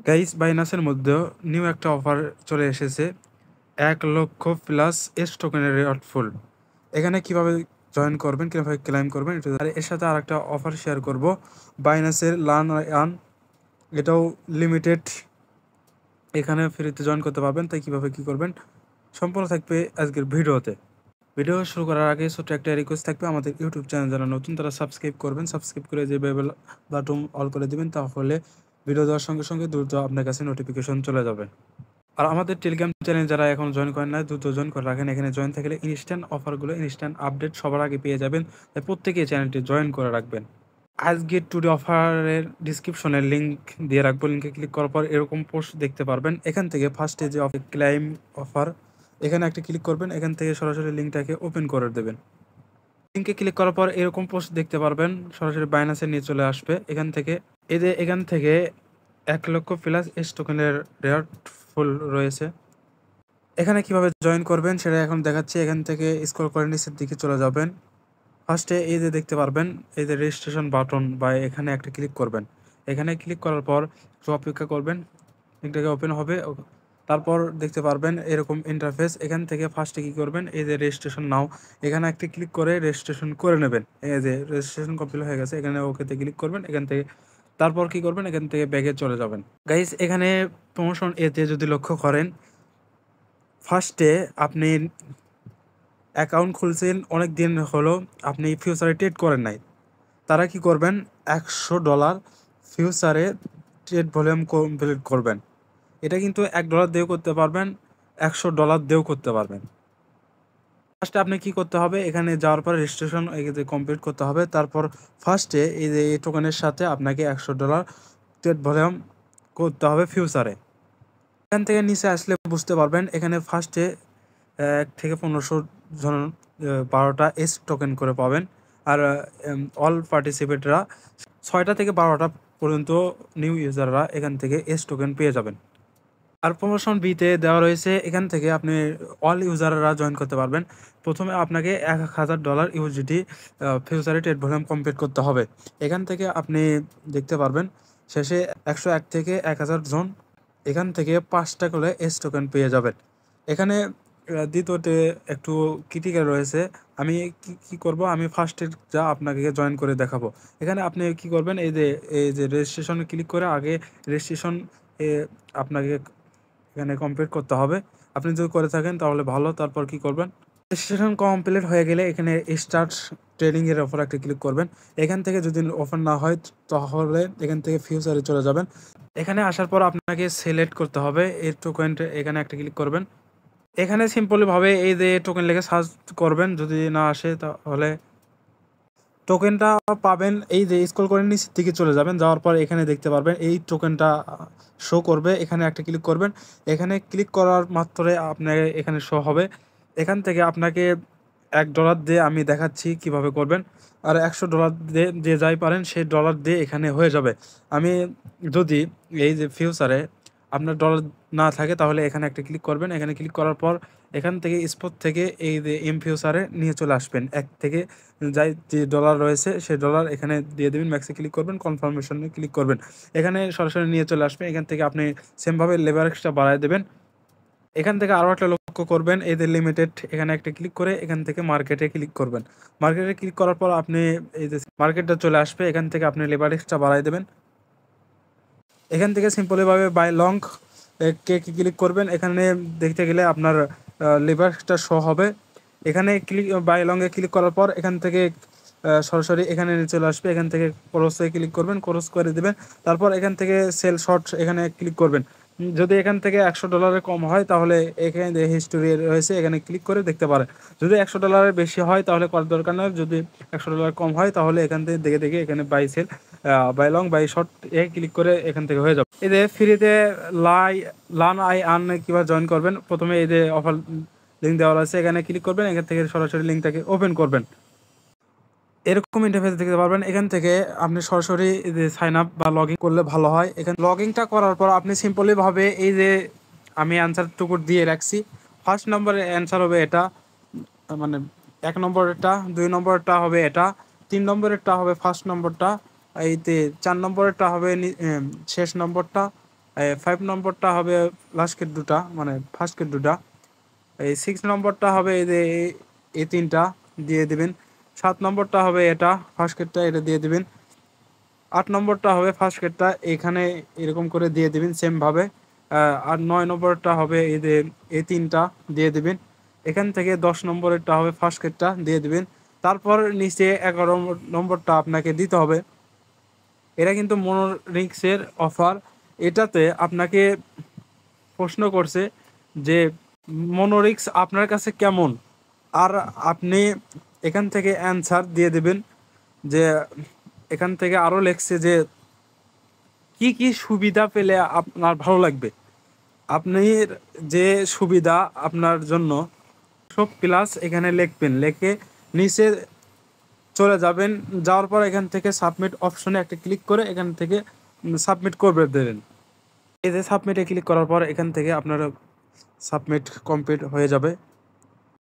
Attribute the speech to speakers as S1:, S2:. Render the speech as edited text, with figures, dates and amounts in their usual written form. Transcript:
S1: Guys, বাইনান্সের মধ্যে new একটা offer চলে এসেছে, 1 লক্ষ প্লাস এস টোকেনের রেওয়ার্ড ফুল। এখানে কিভাবে জয়েন করবেন, কিভাবে ক্লাইম করবেন, আর এর সাথে আরেকটা অফার শেয়ার করব, বাইনান্সের লার্ন আর্ন, এটাও লিমিটেড। এখানে ফ্রিতে জয়েন করতে পারবেন। তাই কিভাবে কি করবেন সম্পূর্ণ থাকবে আজকের ভিডিওতে। ভিডিও শুরু করার আগে ছোট্ট একটা রিকোয়েস্ট থাকবে, আমাদের ইউটিউব চ্যানেল যারা নতুন তারা সাবস্ক্রাইব করবেন, সাবস্ক্রাইব করে যে বেল বাটন অল করে দিবেন, তাহলে ভিডিও দেওয়ার সঙ্গে সঙ্গে দ্রুত আপনার কাছে নোটিফিকেশন চলে যাবে। আর আমাদের টেলিগ্রাম চ্যানেল যারা এখন জয়েন করেন না, দ্রুত জয়েন করে রাখেন। এখানে জয়েন থাকলে ইনস্ট্যান্ট অফারগুলো, ইনস্ট্যান্ট আপডেট সবার আগে পেয়ে যাবেন। তাই প্রত্যেকেই চ্যানেলটি জয়েন করে রাখবেন। আজকে টুডে অফারের ডিসক্রিপশনের লিঙ্ক দিয়ে রাখবো। লিঙ্কে ক্লিক করার পর এরকম পোস্ট দেখতে পারবেন। এখান থেকে ফার্স্টে যে ক্লাইম অফার, এখানে একটা ক্লিক করবেন। এখান থেকে সরাসরি লিঙ্কটাকে ওপেন করে দেবেন। লিঙ্কে ক্লিক করার পর এরকম পোস্ট দেখতে পারবেন, সরাসরি বাইনান্সে নিয়ে চলে আসবে। এখান থেকে 1 লক্ষ প্লাস এস টোকেনের রেয়ার ফুল রয়েছে। এখানে কিভাবে জয়েন করবেন সেটা এখন দেখাচ্ছি। এখান থেকে স্ক্রল করে নিচের দিকে চলে যাবেন। ফার্স্টে এই যে দেখতে পারবেন, এই যে রেজিস্ট্রেশন বাটন বা এখানে একটা ক্লিক করবেন। এখানে ক্লিক করার পর একটু অপেক্ষা করবেন, লিঙ্কটাকে ওপেন হবে। তারপর দেখতে পারবেন এরকম ইন্টারফেস। এখান থেকে ফার্স্টে কী করবেন, এই যে রেজিস্ট্রেশন নাও, এখানে একটা ক্লিক করে রেজিস্ট্রেশন করে নেবেন। এই যে রেজিস্ট্রেশন কমপ্লিট হয়ে গেছে, এখানে ওকেতে ক্লিক করবেন। এখান থেকে তারপর কি করবেন, এখান থেকে ব্যাগে চলে যাবেন। গাইস, এখানে প্রমোশন এতে যদি লক্ষ্য করেন, ফার্স্টে আপনি অ্যাকাউন্ট খুলছেন অনেক দিন হলো, আপনি ফিউচারে ট্রেড করেন নাই, তারা কি করবেন, $100 ফিউচারে ট্রেড ভলিউম কমপ্লিট করবেন। এটা কিন্তু $1 দিয়েও করতে পারবেন, $100 দিয়েও করতে পারবেন। ফার্স্টে আপনি কি করতে হবে, এখানে যাওয়ার পর রেজিস্ট্রেশন কমপ্লিট করতে হবে। তারপর ফার্স্টে এই যে এই টোকেনের সাথে আপনাকে $100 ট্রেড ভলিউম করতে হবে ফিউচারে। এখান থেকে নিচে আসলে বুঝতে পারবেন, এখানে ফার্স্টে 1 থেকে 1500 জন 12টা এস টোকেন করে পাবেন। আর অল পার্টিসিপেটরা 6টা থেকে 12টা পর্যন্ত নিউ ইউজাররা এখান থেকে এস টোকেন পেয়ে যাবেন। আর প্রমোশন বিতে দেওয়া রয়েছে, এখান থেকে আপনি অল ইউজাররা জয়েন করতে পারবেন। প্রথমে আপনাকে $1000 ইউজিটি ফিউচারে ট্রেড ভলিউম কমপ্লিট করতে হবে। এখান থেকে আপনি দেখতে পারবেন শেষে 101 থেকে 1000 জন এখান থেকে 5টা করে এস টোকেন পেয়ে যাবেন। এখানে দ্বিতীয়তে একটু ক্রিটিক্যাল রয়েছে। আমি কি করব, আমি ফার্স্টে যা আপনাকে জয়েন করে দেখাবো। এখানে আপনি কি করবেন, এই যে রেজিস্ট্রেশনে ক্লিক করে আগে রেজিস্ট্রেশন আপনাকে এখানে কমপ্লিট করতে হবে। আপনি যদি করে থাকেন তাহলে ভালো। তারপর কি করবেন, রেজিস্ট্রেশন কমপ্লিট হয়ে গেলে এখানে স্টার্ট ট্রেডিং এর অফার একটা ক্লিক করবেন। এখান থেকে যদি অফার না হয় তাহলে এখান থেকে ফিউচারে চলে যাবেন। এখানে আসার পর আপনাকে সিলেক্ট করতে হবে এই টোকেনটা, এখানে একটা ক্লিক করবেন। এখানে সিম্পলিভাবে এই যে টোকেন লিখে সার্চ করবেন, যদি না আসে তাহলে টোকেনটা পাবেন। এই যে স্ক্রল করে নিচের দিকে চলে যাবেন, যাওয়ার পর এখানে দেখতে পারবেন এই টোকেনটা শো করবে। এখানে একটা ক্লিক করবেন। এখানে ক্লিক করার মাত্রই আপনার এখানে শো হবে। এখান থেকে আপনাকে $1 দিয়ে আমি দেখাচ্ছি কিভাবে করবেন। আর $100 দিয়ে যে যাই পারেন সেই ডলার দিয়ে এখানে হয়ে যাবে। আমি যদি এই যে ফিউচারে আপনার ডলার না থাকে তাহলে এখানে একটা ক্লিক করবেন। এখানে ক্লিক করার পর এখান থেকে স্পট থেকে এই যে ফিউচারে নিয়ে চলে আসবেন। এক থেকে যাই যে ডলার রয়েছে সেই ডলার এখানে দিয়ে দেবেন, ম্যাক্সে ক্লিক করবেন, কনফার্মেশনে ক্লিক করবেন। এখানে সরাসরি নিয়ে চলে আসবে। এখান থেকে আপনি সেমভাবে লেভারেজটা বাড়ায় দেবেন। এখান থেকে আরও একটা লক্ষ্য করবেন, এদের লিমিটেড, এখানে একটা ক্লিক করে এখান থেকে মার্কেটে ক্লিক করবেন। মার্কেটে ক্লিক করার পর আপনি এই যে মার্কেটটা চলে আসবে। এখান থেকে আপনি লেভারেজটা বাড়ায় দেবেন। এখান থেকে সিম্পলিভাবে বাই লং কে ক্লিক করবেন। এখানে দেখতে গেলে আপনার লেভারেজটা শো হবে। এখানে ক্লিক বাই লংয়ে ক্লিক করার পর এখান থেকে সরাসরি এখানে চলে আসবে। এখান থেকে ক্রসে ক্লিক করবেন, ক্রস করে দেবেন। তারপর এখান থেকে সেল শর্ট এখানে ক্লিক করবেন। যদি এখান থেকে $100 কম হয় তাহলে এখানে হিস্টোরি রয়েছে, এখানে ক্লিক করে দেখতে পারেন। যদি $100 বেশি হয় তাহলে করার দরকার নয়। যদি $100 কম হয় তাহলে এখান থেকে দেখে দেখে এখানে buy sell, buy long, buy short click করে এখান থেকে হয়ে যাবে। এই যে ফ্রিতে লার্ন আই আর্ন কীভাবে জয়েন করবেন, প্রথমে এই যে অফার লিঙ্ক দেওয়া আছে এখানে ক্লিক করবেন। এখান থেকে সরাসরি লিঙ্কটাকে ওপেন করবেন। এরকম ইন্টারফেস দেখতে পারবেন। এখান থেকে আপনি সরাসরি যে সাইন আপ বা লগ ইন করলে ভালো হয়। এখানে লগ ইনটা করার পর আপনি সিম্পলিভাবে এই যে আমি অ্যান্সারটুকু দিয়ে রাখছি, ফার্স্ট নম্বরের অ্যান্সার হবে এটা, মানে 1 নম্বরেরটা, 2 নম্বরেরটা হবে এটা, 3 নম্বরেরটা হবে ফার্স্ট নম্বরটা, এইতে 4 নম্বরেরটা হবে শেষ নম্বরটা, 5 নম্বরটা হবে লাস্ট গেট দুটা, মানে ফার্স্ট গেট দুটা। এই 6 নম্বরটা হবে এই যে এই তিনটা দিয়ে দিবেন। 7 নম্বরটা হবে এটা ফার্স্ট গেটটা, এটা দিয়ে দিবেন। 8 নম্বরটা হবে ফার্স্ট গেটটা, এখানে এরকম করে দিয়ে দিবেন সেমভাবে। আর 9 নম্বরটা হবে এই যে এই তিনটা দিয়ে দিবেন। এখান থেকে 10 নম্বরেরটা হবে ফার্স্ট গেটটা দিয়ে দিবেন। তারপর নিচে 11 নম্বরটা আপনাকে দিতে হবে। এটা কিন্তু মোনোরিক্সের অফার। এটাতে আপনাকে প্রশ্ন করছে যে মোনোরিক্স আপনার কাছে কেমন, আর আপনি এখান থেকে অ্যান্সার দিয়ে দেবেন। যে এখান থেকে আরও লেখছে যে কি কি সুবিধা পেলে আপনার ভালো লাগবে। আপনি যে সুবিধা আপনার জন্য সব প্লাস এখানে লিখবেন, লিখে নিচে চলে যাবেন। যাওয়ার পর এখান থেকে সাবমিট অপশনে একটা ক্লিক করে এখান থেকে সাবমিট করবে দেবেন। এই যে সাবমিটে ক্লিক করার পর এখান থেকে আপনার সাবমিট কমপ্লিট হয়ে যাবে।